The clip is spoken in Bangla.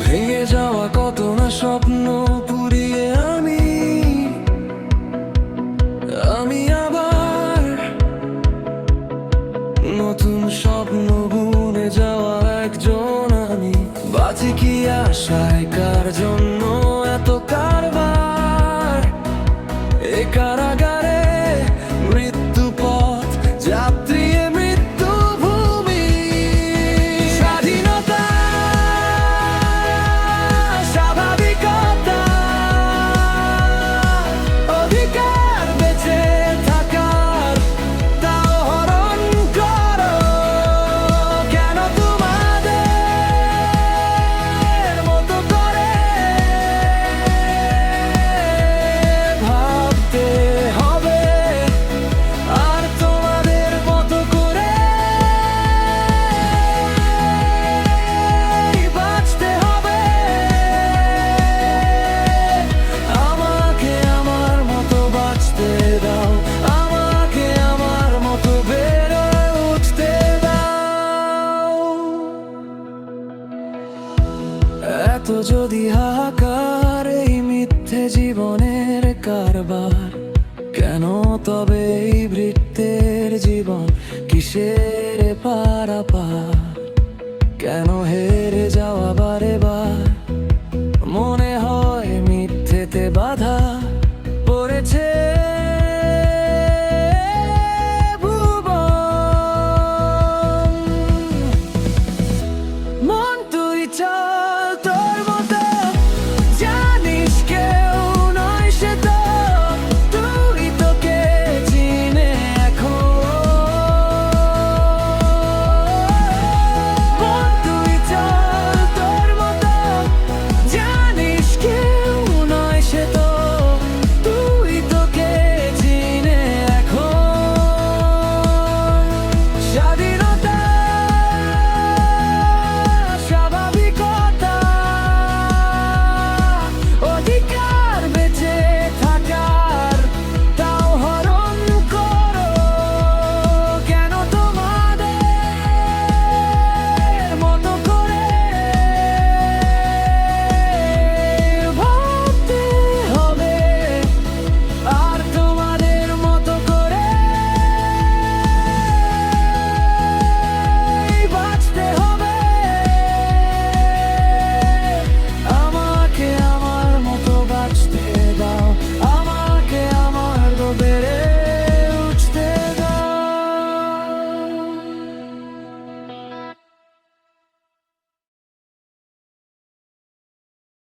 ভেঙে যাওয়া কত না স্বপ্ন পুড়িয়ে আমি আবার নতুন স্বপ্ন বুনে যাওয়া একজন আমি। বাঁচি কি আশায়, কার জন্য এত কারবার? এ কারাগারে মৃত্যু পথ যাত্রী, মৃত্যু ভূমি। স্বাধীনতা, স্বাভাবিকতা, অধিকার বেঁচে থাকার, তাও হরণ করো কেন তোমাদের মতো করে? ভাবতে হবে আর তোমাদের মতো করে বাঁচতে হবে। আমাকে আমার মতো বাঁচতে দাও, আমাকে আমার মতো বেড়ে উঠতে দাও। এত যদি হাহাকার এই মিথ্যে জীবনের কারবার, কেন তবে এই বৃত্তের জীবন? কিসের পারাপার? কেন হে